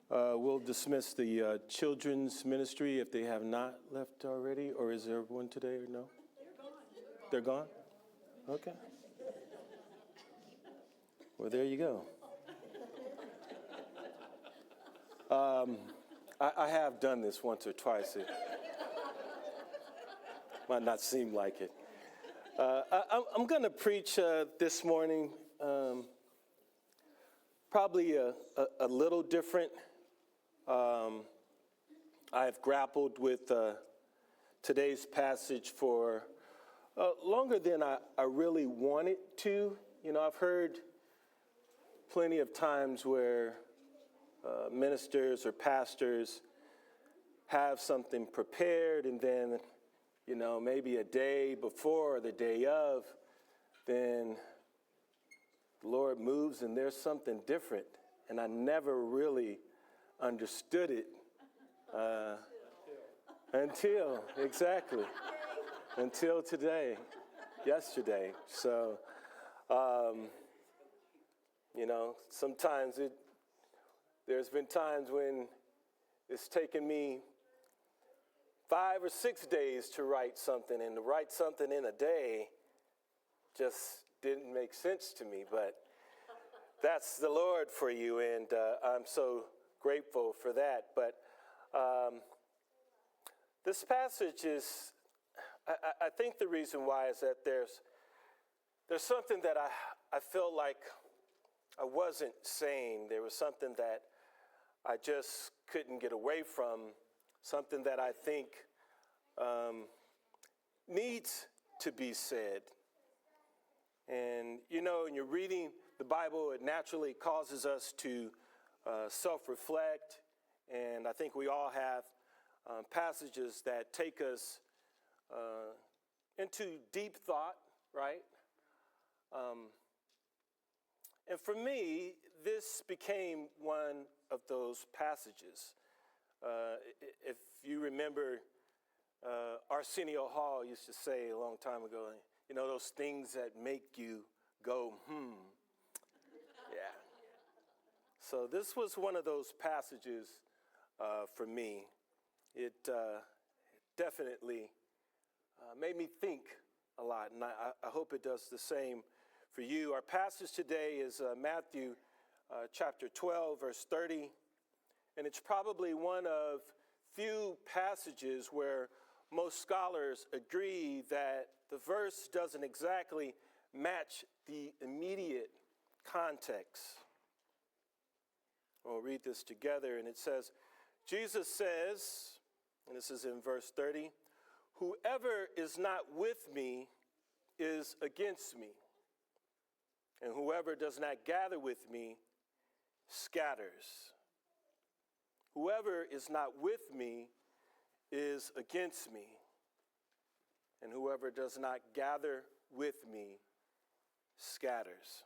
We'll dismiss the children's ministry if they have not left already, or is there one today or no? They're gone? Okay. Well, there you go. I have done this once or twice. It might not seem like it. I'm going to preach this morning, probably a little different. I've grappled with today's passage for longer than I really wanted to. You know, I've heard plenty of times where ministers or pastors have something prepared, and then, you know, maybe a day before or the day of, then the Lord moves and there's something different. And I never really understood it until today, yesterday. So, you know, sometimes there's been times when it's taken me 5 or 6 days to write something, and to write something in a day just didn't make sense to me. But that's the Lord for you, and I'm so grateful for that. But this passage is, I think the reason why is that there's something that I feel like I wasn't saying. There was something that I just couldn't get away from, something that I think needs to be said. And, you know, when you're reading the Bible, it naturally causes us to self-reflect. And I think we all have passages that take us into deep thought, right? And for me, this became one of those passages. If you remember, Arsenio Hall used to say a long time ago, you know, those things that make you go, Yeah. So this was one of those passages for me. It definitely made me think a lot, and I hope it does the same for you. Our passage today is Matthew chapter 12, verse 30, and it's probably one of few passages where most scholars agree that the verse doesn't exactly match the immediate context. We'll read this together, and it says, Jesus says, and this is in verse 30, "Whoever is not with me is against me, and whoever does not gather with me scatters." Whoever is not with me is against me, and whoever does not gather with me scatters.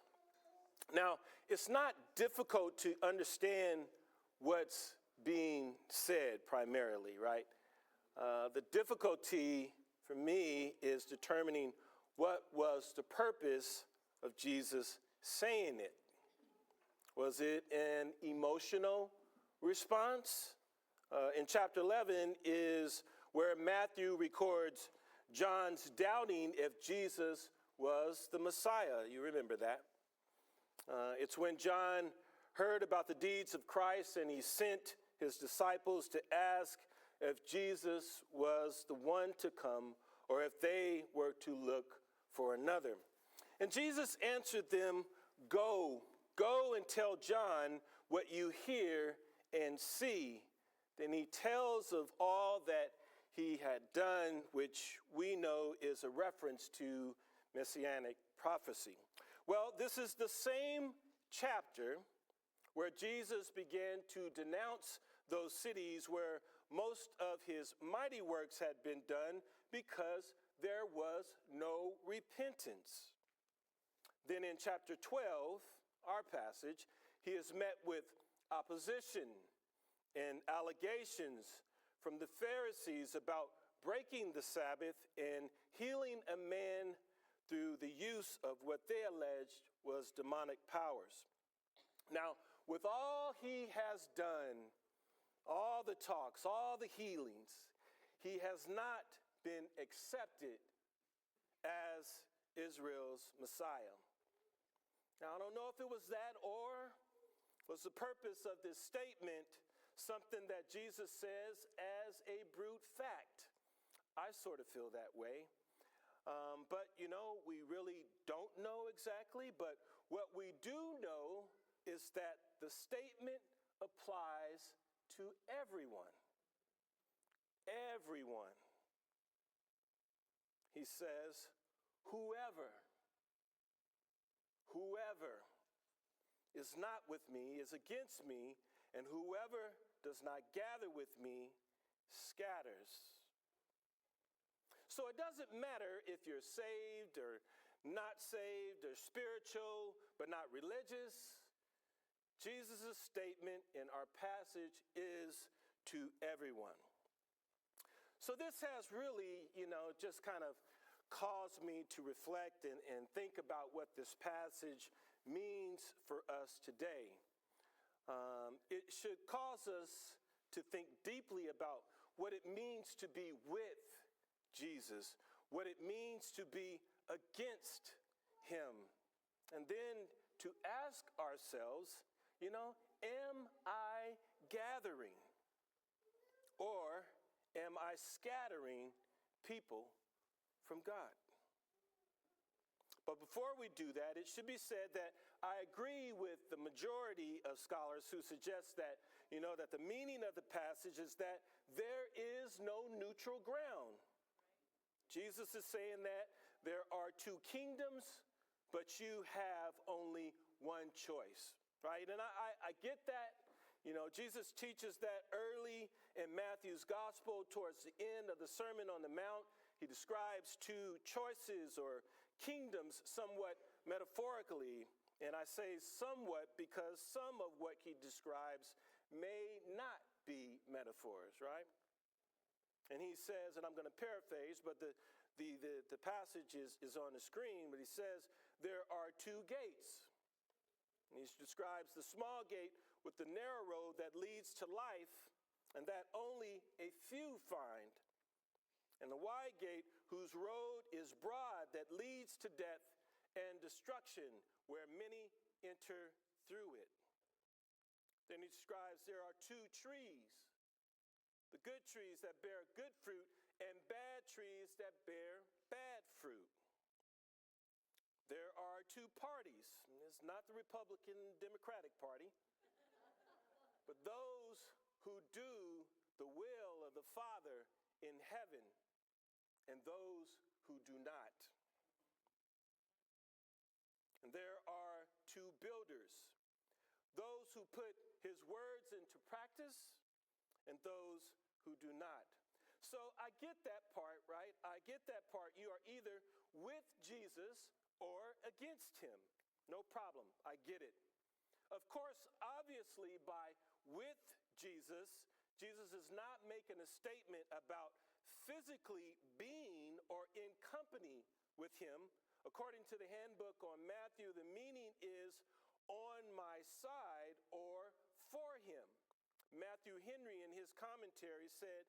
Now, it's not difficult to understand what's being said primarily, right? The difficulty for me is determining what was the purpose of Jesus saying it. Was it an emotional response? In chapter 11 is where Matthew records John's doubting if Jesus was the Messiah. You remember that. It's when John heard about the deeds of Christ and he sent his disciples to ask if Jesus was the one to come or if they were to look for another. And Jesus answered them, Go and tell John what you hear and see." Then he tells of all that he had done, which we know is a reference to messianic prophecy. Well, this is the same chapter where Jesus began to denounce those cities where most of his mighty works had been done because there was no repentance. Then in chapter 12, our passage, he is met with opposition and allegations from the Pharisees about breaking the Sabbath and healing a man through the use of what they alleged was demonic powers. Now, with all he has done, all the talks, all the healings, he has not been accepted as Israel's Messiah. Now, I don't know if it was that or was the purpose of this statement something that Jesus says as a brute fact. I sort of feel that way. But, we really don't know exactly. But what we do know is that the statement applies to everyone. Everyone. He says, whoever is not with me is against me, and whoever does not gather with me scatters. So it doesn't matter if you're saved or not saved or spiritual but not religious. Jesus' statement in our passage is to everyone. So this has really, just kind of caused me to reflect and think about what this passage means for us today. It should cause us to think deeply about what it means to be with Jesus, what it means to be against him, and then to ask ourselves, am I gathering or am I scattering people from God? But before we do that, it should be said that I agree with the majority of scholars who suggest that, that the meaning of the passage is that there is no neutral ground. Jesus is saying that there are two kingdoms, but you have only one choice, right? And I get that. Jesus teaches that early in Matthew's gospel towards the end of the Sermon on the Mount. He describes two choices or kingdoms somewhat metaphorically. And I say somewhat because some of what he describes may not be metaphors, right? And he says, and I'm going to paraphrase, but the passage is on the screen, but he says, there are two gates. And he describes the small gate with the narrow road that leads to life, and that only a few find. And the wide gate whose road is broad that leads to death and destruction, where many enter through it. Then he describes there are two trees, the good trees that bear good fruit and bad trees that bear bad fruit. There are two parties. It's not the Republican Democratic Party, but those who do the will of the Father in heaven and those who do not. And there are two builders, those who put his words into practice and those who do not. So I get that part, right? I get that part. You are either with Jesus or against him. No problem. I get it. Of course, obviously, by with Jesus, Jesus is not making a statement about physically being or in company with him. According to the handbook on Matthew, the meaning is on my side or for him. Matthew Henry, in his commentary, said,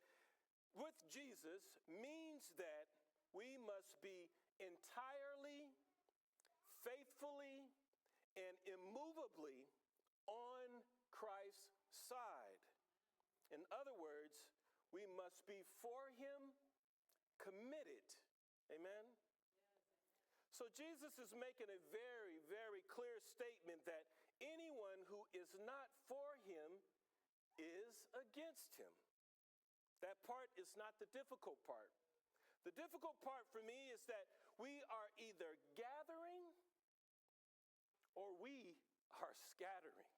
with Jesus means that we must be entirely, faithfully, and immovably on Christ's side. In other words, we must be for him, committed. Amen? So Jesus is making a very, very clear statement that anyone who is not for him is against him. That part is not the difficult part. The difficult part for me is that we are either gathering or we are scattering.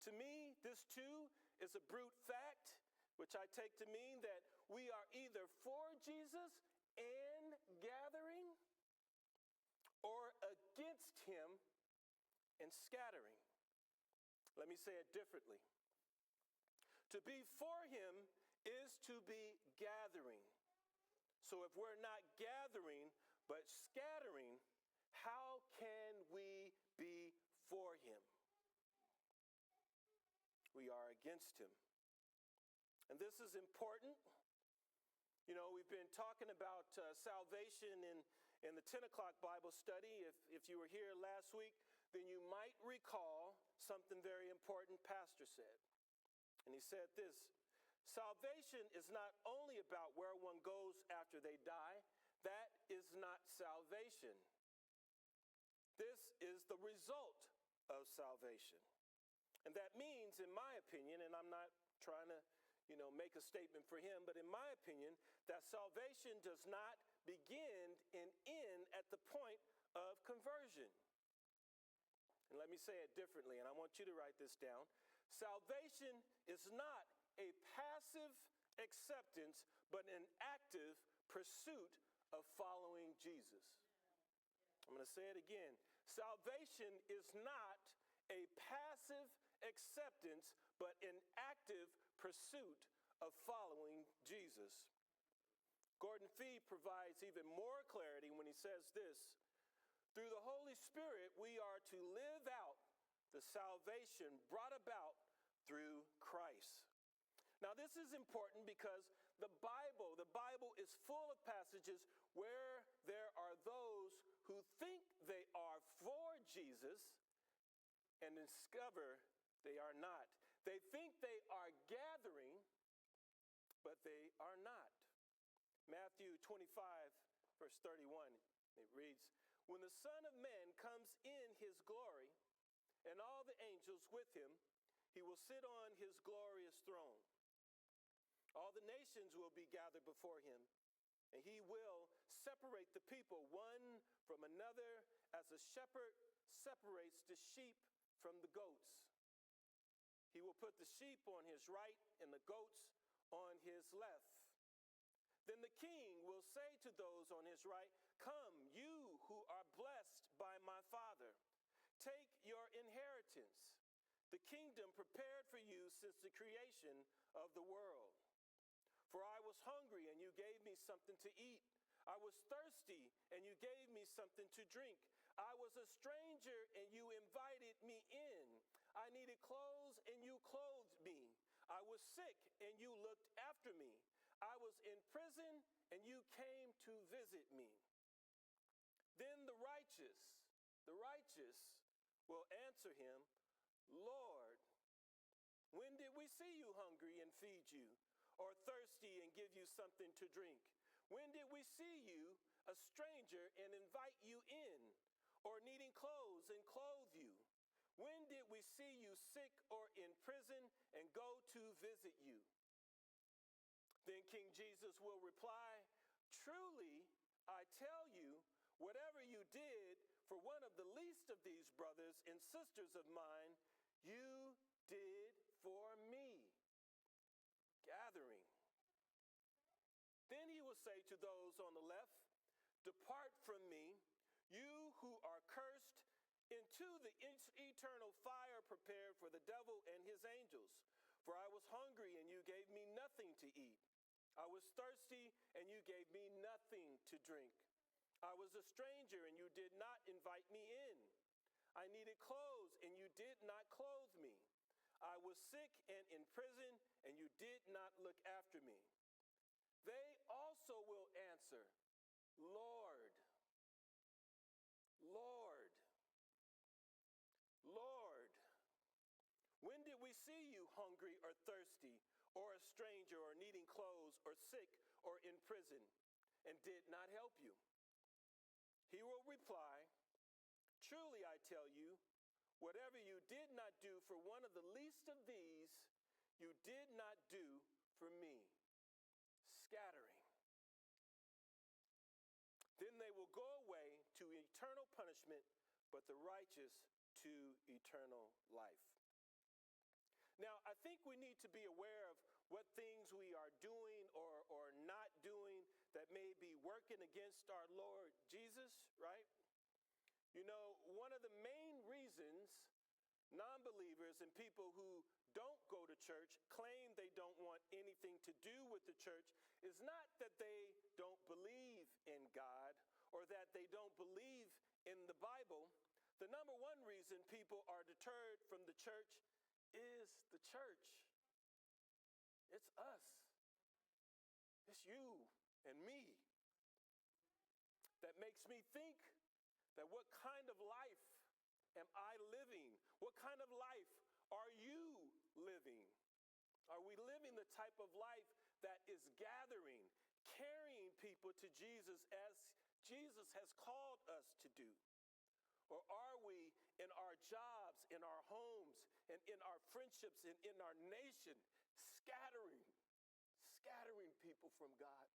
To me, this too is a brute fact, which I take to mean that we are either for Jesus and gathering or against him and scattering. Let me say it differently. To be for him is to be gathering. So if we're not gathering but scattering, how can we be for him? against him. And this is important. You know, we've been talking about salvation in the 10 o'clock Bible study. If you were here last week, then you might recall something very important Pastor said. And he said this: salvation is not only about where one goes after they die. That is not salvation. This is the result of salvation. And that means, in my opinion, and I'm not trying to make a statement for him, but in my opinion, that salvation does not begin and end at the point of conversion. And let me say it differently, and I want you to write this down. Salvation is not a passive acceptance, but an active pursuit of following Jesus. I'm going to say it again. Salvation is not a passive acceptance, but an active pursuit of following Jesus. Gordon Fee provides even more clarity when he says this: through the Holy Spirit, we are to live out the salvation brought about through Christ. Now, this is important because the Bible is full of passages where there are those who think they are for Jesus and discover they are not. They think they are gathering, but they are not. Matthew 25, verse 31, it reads, when the Son of Man comes in his glory and all the angels with him, he will sit on his glorious throne. All the nations will be gathered before him, and he will separate the people one from another as a shepherd separates the sheep from the goats. He will put the sheep on his right and the goats on his left. Then the king will say to those on his right, come, you who are blessed by my Father, take your inheritance, the kingdom prepared for you since the creation of the world. For I was hungry, and you gave me something to eat. I was thirsty, and you gave me something to drink. I was a stranger, and you invited me in. I needed clothes, and you clothed me. I was sick, and you looked after me. I was in prison, and you came to visit me. Then the righteous will answer him, Lord, when did we see you hungry and feed you, or thirsty and give you something to drink? When did we see you a stranger and invite you in, or needing clothes and clothe you? When did we see you sick or in prison and go to visit you? Then King Jesus will reply, truly, I tell you, whatever you did for one of the least of these brothers and sisters of mine, you did for me. Gathering. Then he will say to those on the left, depart from me, you who are cursed, into the eternal fire prepared for the devil and his angels. For I was hungry, and you gave me nothing to eat. I was thirsty, and you gave me nothing to drink. I was a stranger, and you did not invite me in. I needed clothes, and you did not clothe me. I was sick and in prison, and you did not look after me. They also will answer, Lord, Lord, Lord, when did we see you hungry or thirsty, or a stranger, or needing clothes, or sick, or in prison, and did not help you? He will reply, truly I tell you, whatever you did not do for one of the least of these, you did not do for me. Scattering. Then they will go away to eternal punishment, but the righteous to eternal life. Now, I think we need to be aware of what things we are doing or not doing that may be working against our Lord Jesus, right? You know, one of the main reasons non-believers and people who don't go to church claim they don't want anything to do with the church is not that they don't believe in God or that they don't believe in the Bible. The number one reason people are deterred from the church is the church. It's us. It's you and me. That makes me think that what kind of life am I living? What kind of life are you living? Are we living the type of life that is gathering, carrying people to Jesus as Jesus has called us to do? Or are we in our jobs, in our homes, and in our friendships, and in our nation, scattering people from God?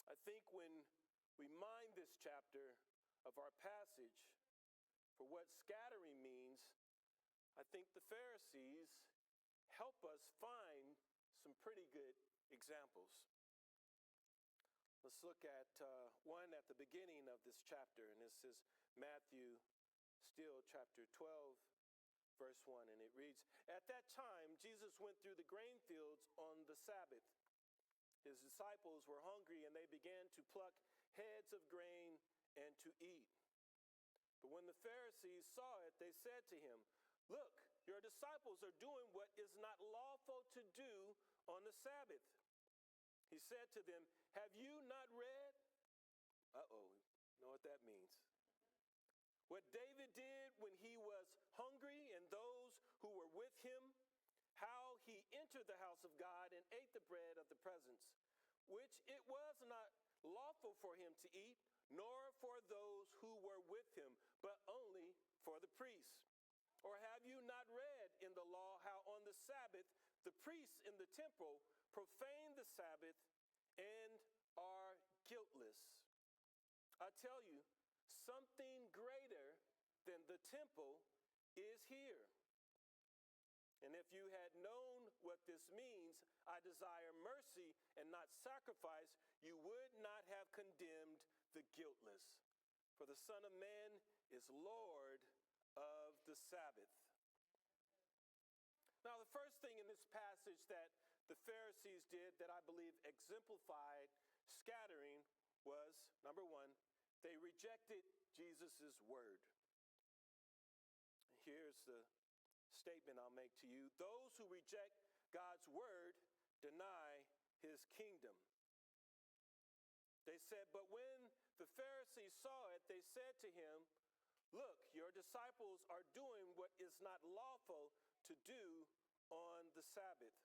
I think when we mind this chapter of our passage for what scattering means, I think the Pharisees help us find some pretty good examples. Let's look at one at the beginning of this chapter, and this is Matthew, still chapter 12, verse 1, and it reads, "At that time, Jesus went through the grain fields on the Sabbath. His disciples were hungry, and they began to pluck heads of grain and to eat. But when the Pharisees saw it, they said to him, 'Look, your disciples are doing what is not lawful to do on the Sabbath.' He said to them, 'Have you not read?'" Uh-oh, you know what that means. "What David did when he was hungry and those who were with him, how he entered the house of God and ate the bread of the presence, which it was not lawful for him to eat, nor for those who were with him, but only for the priests. Or have you not read in the law how on the Sabbath the priests in the temple profane the Sabbath and are guiltless? I tell you, something greater than the temple is here. And if you had known what this means, 'I desire mercy and not sacrifice,' you would not have condemned the guiltless. For the Son of Man is Lord of the Sabbath." Now, the first thing in this passage that the Pharisees did that I believe exemplified scattering was, number one, they rejected Jesus' word. Here's the statement I'll make to you: those who reject God's word deny his kingdom. They said, but when the Pharisees saw it, they said to him, "Look, your disciples are doing what is not lawful to do on the Sabbath."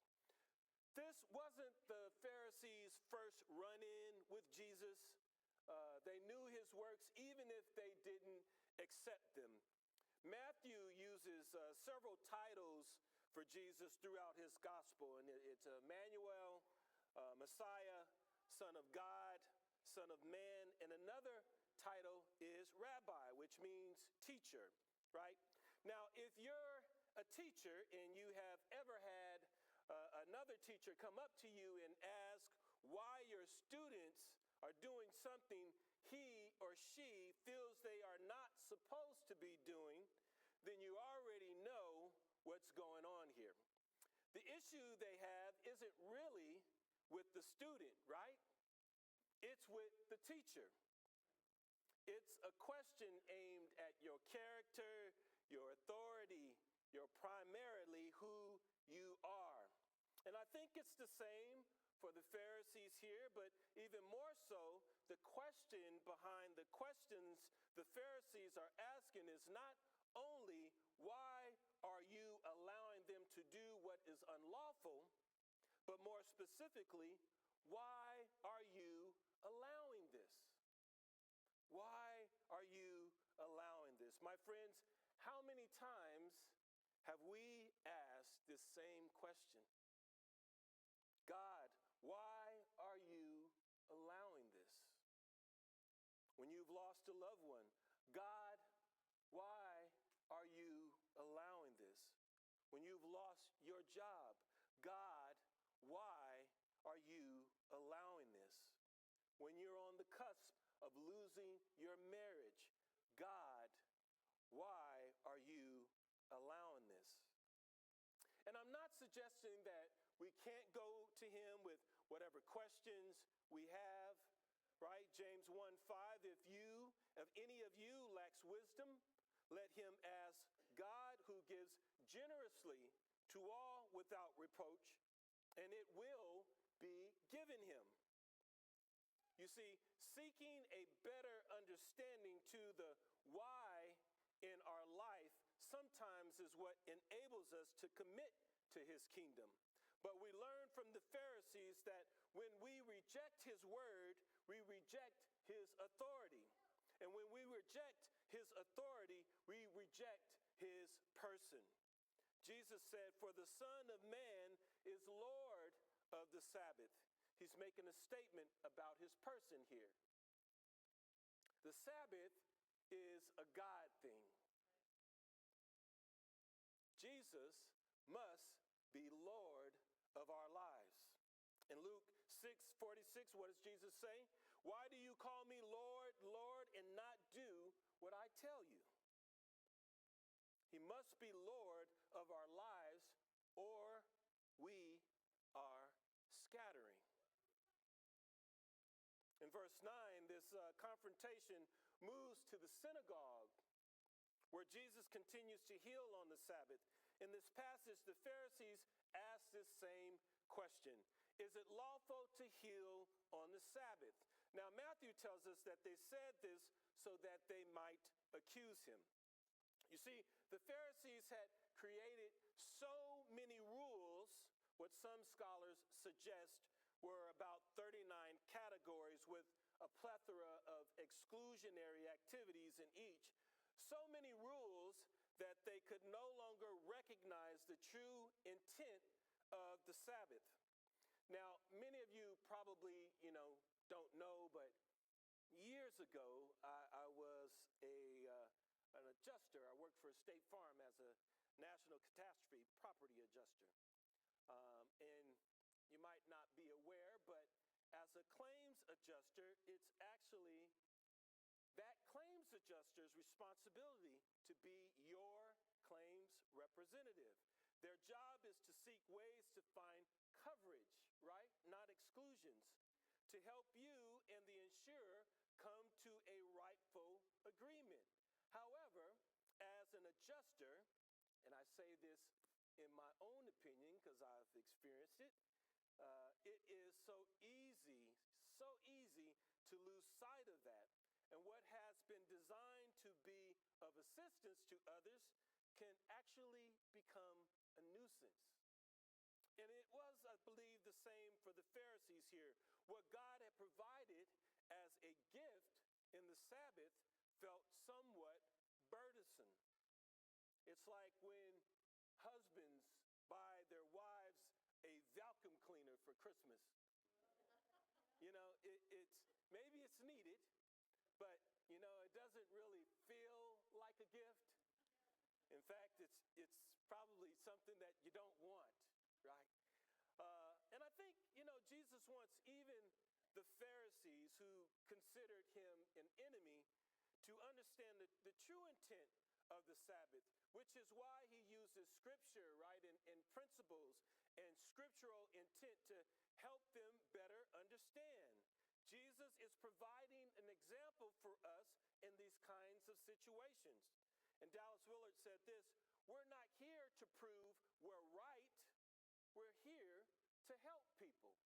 This wasn't the Pharisees' first run-in with Jesus. They knew his works even if they didn't accept them. Matthew uses several titles for Jesus throughout his gospel, and it's Emmanuel, Messiah, Son of God, Son of Man, and another title is Rabbi, which means teacher, right? Now, if you're a teacher and you have ever had another teacher come up to you and ask why your students are doing something he or she feels they are not supposed to be doing, then you already know what's going on here. The issue they have isn't really with the student, right? It's with the teacher. It's a question aimed at your character, your authority, your primarily who you are. And I think it's the same for the Pharisees here, but even more so, the question behind the questions the Pharisees are asking is not only why are you allowing them to do what is unlawful, but more specifically, why are you allowing this? Why are you allowing this? My friends, how many times have we asked this same question? God, why are you allowing this? When you've lost a loved one, God, why are you allowing this? When you've lost your job, God, why are you allowing this? When you're on the cusp of losing your marriage, God, why are you allowing this? And I'm not suggesting that we can't go to him with whatever questions we have, right? James 1:5, if any of you lacks wisdom, let him ask God, who gives generously to all without reproach, and it will be given him. You see, seeking a better understanding to the why in our life sometimes is what enables us to commit to his kingdom. But we learn from the Pharisees that when we reject his word, we reject his authority. And when we reject his authority, we reject his person. Jesus said, "For the Son of Man is Lord of the Sabbath." He's making a statement about his person here. The Sabbath is a God thing. Jesus must be Lord of our lives. In Luke 6:46, what does Jesus say? "Why do you call me Lord, Lord, and not do what I tell you?" He must be Lord of our lives, or we are scattering. In verse 9, this confrontation moves to the synagogue, where Jesus continues to heal on the Sabbath. In this passage, the Pharisees ask this same question: is it lawful to heal on the Sabbath? Now, Matthew tells us that they said this so that they might accuse him. You see, the Pharisees had created so many rules, what some scholars suggest were about 39 categories with a plethora of exclusionary activities in each. So many rules that they could no longer recognize the true intent of the Sabbath. Now, many of you probably, don't know, but years ago, I was an adjuster. I worked for State Farm as a national catastrophe property adjuster. And you might not be aware, but as a claims adjuster, it's actually that claims adjuster's responsibility to be your claims representative. Their job is to seek ways to find coverage, right? Not exclusions, to help you and the insurer come to a rightful agreement. However, as an adjuster, and I say this in my own opinion because I've experienced it, it is so easy to lose sight of that. And what has been designed to be of assistance to others can actually become a nuisance. And it was, I believe, the same for the Pharisees here. What God had provided as a gift in the Sabbath felt somewhat burdensome. It's like when husbands buy their wives a vacuum cleaner for Christmas. Maybe it's needed, but it doesn't really feel like a gift. In fact, it's probably something that you don't want, right? And I think Jesus wants even the Pharisees who considered him an enemy to understand the true intent of the Sabbath, which is why he uses scripture, right, and principles and scriptural intent to help them better understand. Jesus is providing an example for us in these kinds of situations. And Dallas Willard said this: we're not here to prove we're right, we're here to help people.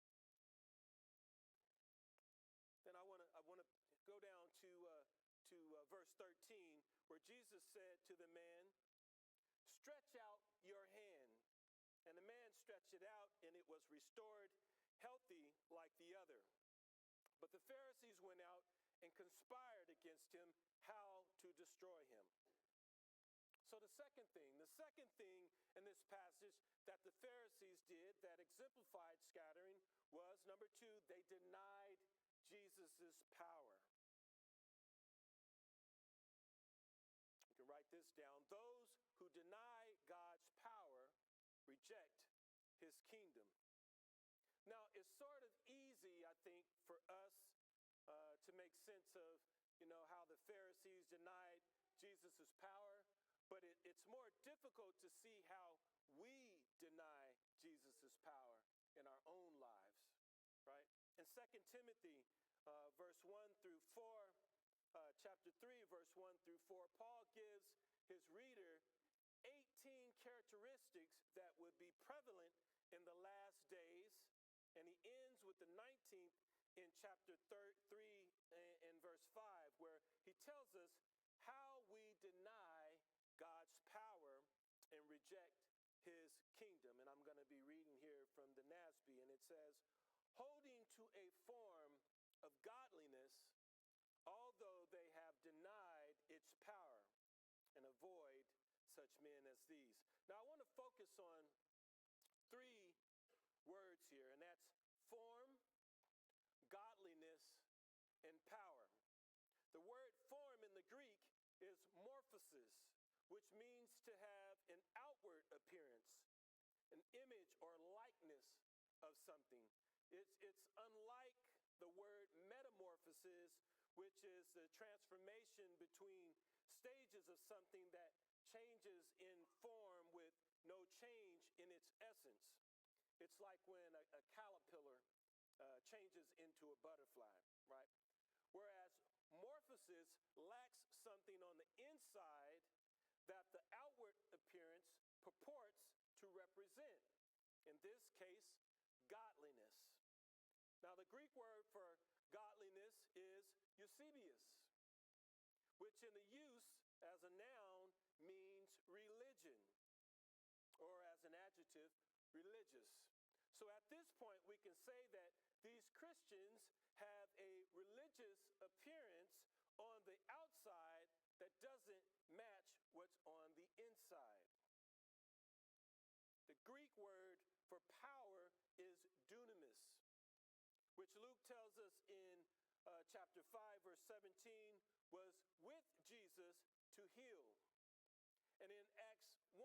Then I want to go down to verse 13, where Jesus said to the man, "Stretch out your hand." And the man stretched it out, and it was restored, healthy like the other. But the Pharisees went out and conspired against him how to destroy him. So the second thing in this passage that the Pharisees did that exemplified scattering was, number two, they denied Jesus' power. You can write this down. Those who deny God's power reject his kingdom. Now, it's sort of easy, I think, for us to make sense of, how the Pharisees denied Jesus' power, but it's more difficult to see how we deny Jesus' power in our own lives, right? In 2 Timothy verse 1 through 4, chapter 3, verse 1 through 4, Paul gives his reader 18 characteristics that would last days, and he ends with the 19th in chapter 3 and verse 5, where he tells us how we deny God's power and reject his kingdom. And I'm going to be reading here from the NASB, and it says, holding to a form of godliness, although they have denied its power, and avoid such men as these. Now, I want to focus on three words here, and that's form, godliness, and power. The word form in the Greek is morphosis, which means to have an outward appearance, an image or likeness of something. It's unlike the word metamorphosis, which is the transformation between stages of something that changes in form with no change in its essence. It's like when a caterpillar changes into a butterfly, right? Whereas morphosis lacks something on the inside that the outward appearance purports to represent. In this case, godliness. Now, the Greek word for godliness is eusebius, which in the use as a noun means religion, or as an adjective, religious. So at this point, we can say that these Christians have a religious appearance on the outside that doesn't match what's on the inside. The Greek word for power is dunamis, which Luke tells us in chapter 5, verse 17, was with Jesus to heal. And in Acts 1,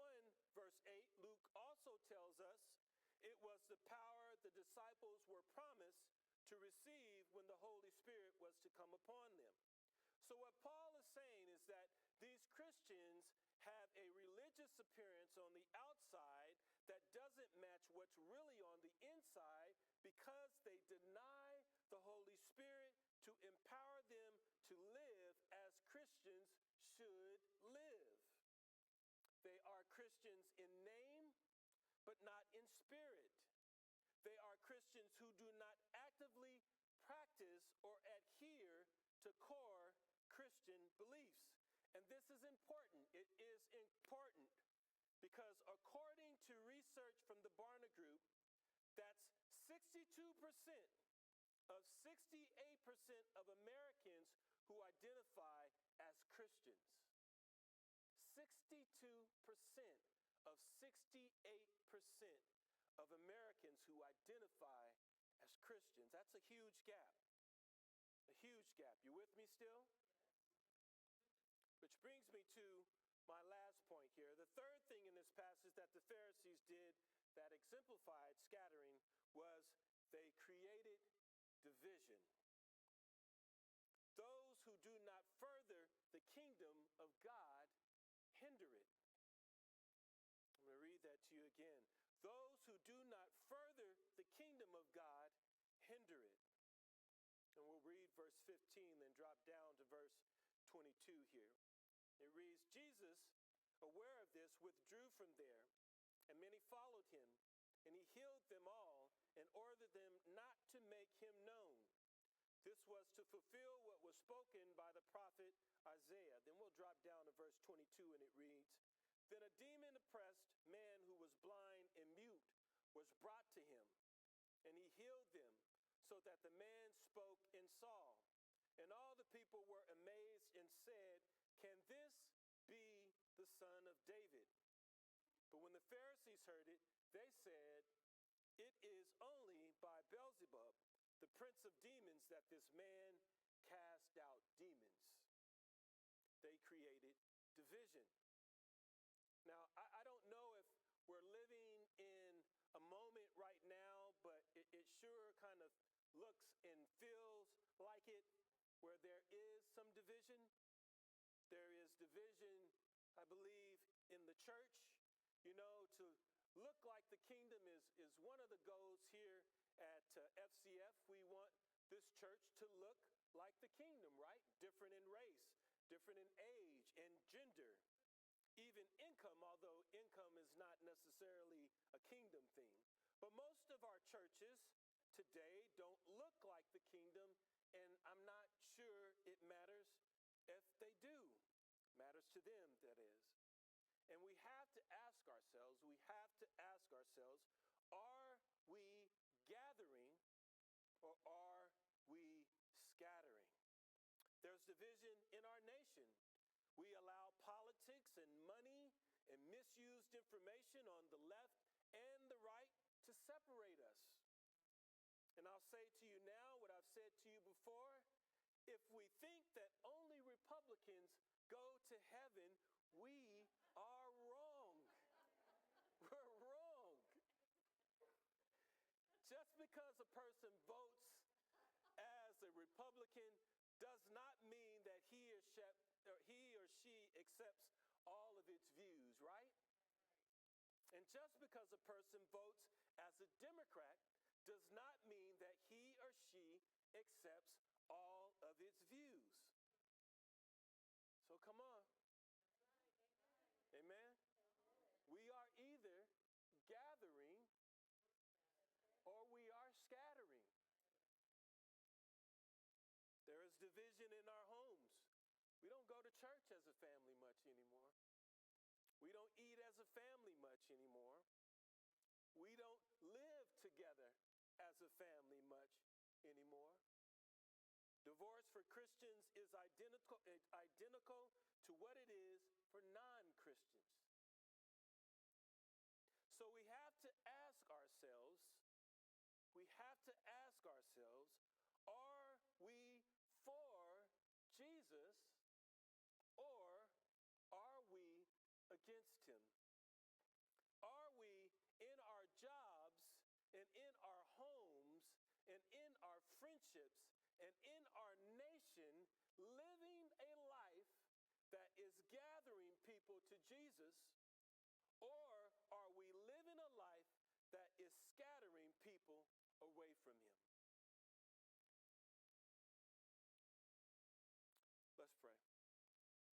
verse 8, Luke also tells us it was the power the disciples were promised to receive when the Holy Spirit was to come upon them. So what Paul is saying is that these Christians have a religious appearance on the outside that doesn't match what's really on the inside, because they deny the Holy Spirit to empower them to live as Christians should live. They are Christians in name, but not in spirit. They are Christians who do not actively practice or adhere to core Christian beliefs. And this is important. It is important because according to research from the Barna Group, that's 62% of 68% of Americans who identify as Christians. 62% of 68% of Americans who identify as Christians. That's a huge gap. A huge gap. You with me still? Which brings me to my last point here. The third thing in this passage that the Pharisees did that exemplified scattering was they created division. Those who do not further the kingdom of God hinder it. I'm going to read that to you again. Those who do not further the kingdom of God hinder it. And we'll read verse 15, then drop down to verse 22 here. It reads, Jesus, aware of this, withdrew from there, and many followed him, and he healed them all and ordered them not to make him known. This was to fulfill what was spoken by the prophet Isaiah. Then we'll drop down to verse 22, and it reads, Then a demon-oppressed man who was blind and mute was brought to him, and he healed them, so that the man spoke and saw. And all the people were amazed and said, Can this be the son of David? But when the Pharisees heard it, they said, It is only by Beelzebub, the prince of demons, that this man cast out demons. They created division. Now, I don't know if we're living in a moment right now, but it sure kind of looks and feels like it, where there is some division. There is division, I believe, in the church. You know, to look like the kingdom is one of the goals here at FCF. We want this church to look like the kingdom, right? Different in race, different in age and gender, even income, although income is not necessarily a kingdom thing. But most of our churches today don't look like the kingdom, and I'm not sure it matters if they do. Matters to them, that is. And we have to ask ourselves, are we gathering or are we scattering? There's division in our nation. We allow politics and money and misused information on the left and the right to separate us. And I'll say to you now what I've said to you before. If we think that only Republicans go to heaven, we are wrong. We're wrong. Just because a person votes as a Republican does not mean that he or she accepts all of its views, right? And just because a person votes as a Democrat does not mean that he or she accepts all of its views. So come on. Amen. We are either gathering or we are scattering. There is division in our homes. We don't go to church as a family much anymore. We don't eat as a family much anymore. We don't live together as a family much anymore. Divorce for Christians is identical to what it is for non-Christians. So we have to ask ourselves, are we for Jesus or are we against him? Are we in our jobs and in our homes and in our friendships and in our nation living a life that is gathering people to Jesus, or are we living a life that is scattering